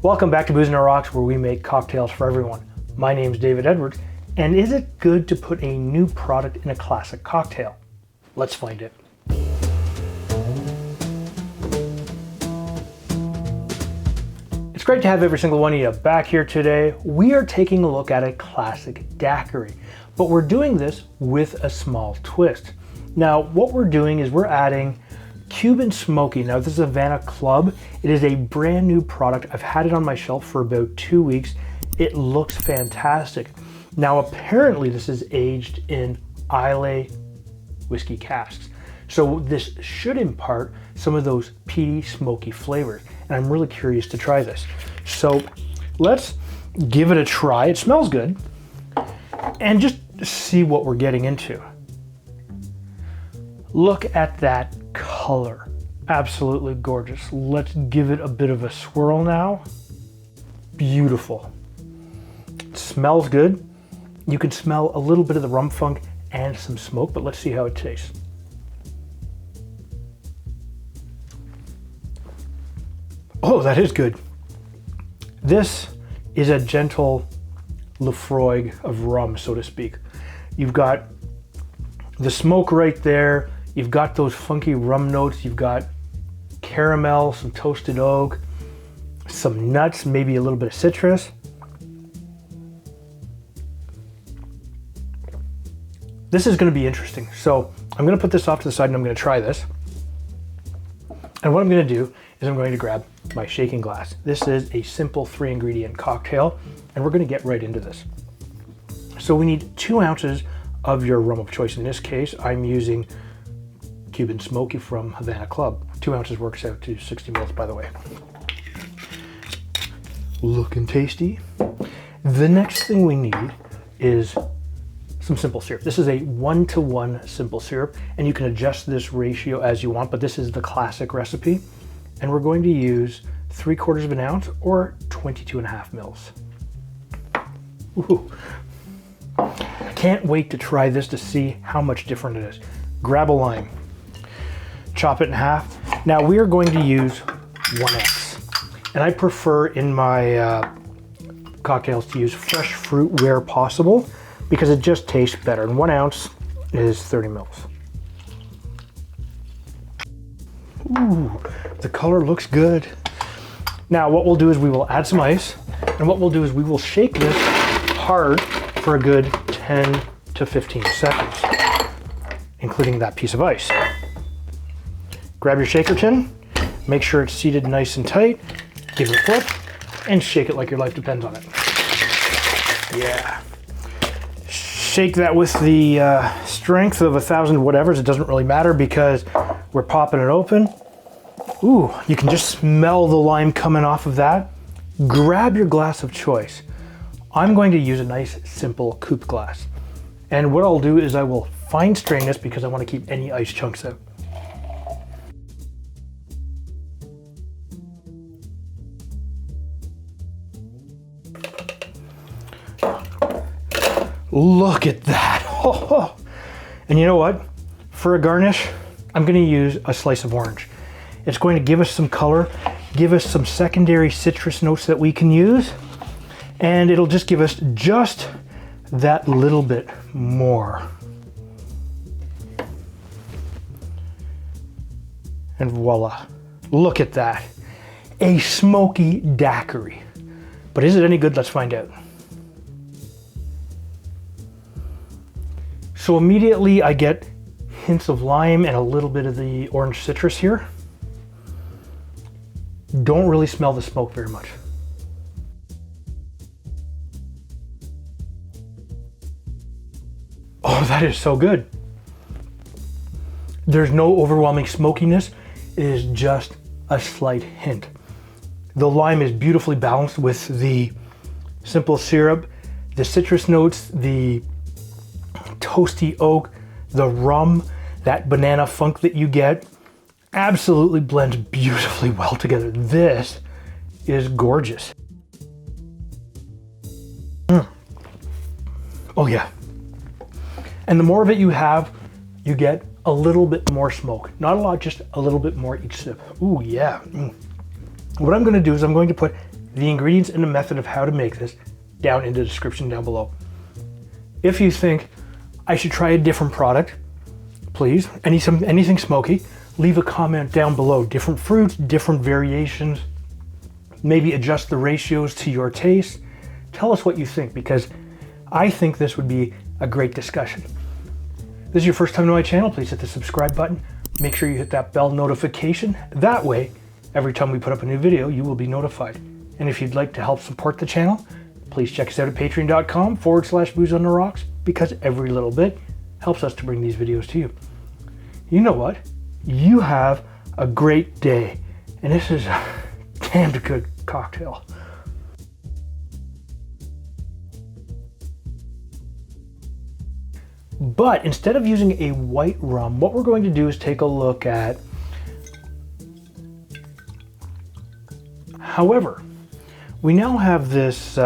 Welcome back to Booze and Rocks, where we make cocktails for everyone. My name's David Edwards, and is it good to put a new product in a classic cocktail? Let's find it. It's great to have every single one of you back here today. We are taking a look at a classic daiquiri, but we're doing this with a small twist. Now, what we're doing is we're adding Cuban Smoky. Now, this is Havana Club. It is a brand new product. I've had it on my shelf for about 2 weeks. It looks fantastic. Now, apparently this is aged in Islay whiskey casks. So this should impart some of those peaty, smoky flavors. And I'm really curious to try this. So let's give it a try. It smells good. And just see what we're getting into. Look at that color. Absolutely gorgeous. Let's give it a bit of a swirl now. Beautiful. It smells good. You can smell a little bit of the rum funk and some smoke, but let's see how it tastes. Oh, that is good. This is a gentle Lefroy of rum, so to speak. You've got the smoke right there. You've got those funky rum notes. You've got caramel, some toasted oak, some nuts, maybe a little bit of citrus. This is going to be interesting. So I'm going to put this off to the side and I'm going to try this. And what I'm going to do is I'm going to grab my shaking glass. This is a simple 3-ingredient cocktail, and we're going to get right into this. So we need 2 ounces of your rum of choice. In this case, I'm using Cuban Smoky from Havana Club. 2 ounces works out to 60 mils, by the way. Looking tasty. The next thing we need is some simple syrup. This is a 1-to-1 simple syrup, and you can adjust this ratio as you want, but this is the classic recipe. And we're going to use 3/4 of an ounce or 22.5 mils. Ooh. Can't wait to try this to see how much different it is. Grab a lime, chop it in half. Now we are going to use 1X, and I prefer in my cocktails to use fresh fruit where possible because it just tastes better. And 1 ounce is 30 mils. Ooh, the color looks good. Now what we'll do is we will add some ice, and what we'll do is we will shake this hard for a good 10 to 15 seconds, including that piece of ice. Grab your shaker tin, make sure it's seated nice and tight, give it a flip, and shake it like your life depends on it. Yeah. Shake that with the strength of 1,000 whatevers. It doesn't really matter because we're popping it open. Ooh, you can just smell the lime coming off of that. Grab your glass of choice. I'm going to use a nice, simple coupe glass. And what I'll do is I will fine strain this because I want to keep any ice chunks out. Look at that. Oh. And you know what? For a garnish, I'm going to use a slice of orange. It's going to give us some color, give us some secondary citrus notes that we can use, and it'll just give us just that little bit more. And voila. Look at that. A smoky daiquiri. But is it any good? Let's find out. So immediately I get hints of lime and a little bit of the orange citrus here. Don't really smell the smoke very much. Oh, that is so good. There's no overwhelming smokiness. It is just a slight hint. The lime is beautifully balanced with the simple syrup, the citrus notes, the toasty oak, the rum, that banana funk that you get, absolutely blends beautifully well together. This is gorgeous. Oh yeah. And the more of it you have, you get a little bit more smoke. Not a lot, just a little bit more each sip. Ooh, yeah. What I'm gonna do is I'm going to put the ingredients and the method of how to make this down in the description down below. If you think I should try a different product, please, anything smoky, leave a comment down below. Different fruits, different variations, maybe adjust the ratios to your taste. Tell us what you think, because I think this would be a great discussion. If this is your first time to my channel, please hit the subscribe button. Make sure you hit that bell notification. That way, every time we put up a new video, you will be notified. And if you'd like to help support the channel, please check us out at patreon.com/booze-on-the-rocks, because every little bit helps us to bring these videos to you. You know what? You have a great day. And this is a damned good cocktail. But instead of using a white rum, what we're going to do is take a look at. However, we now have this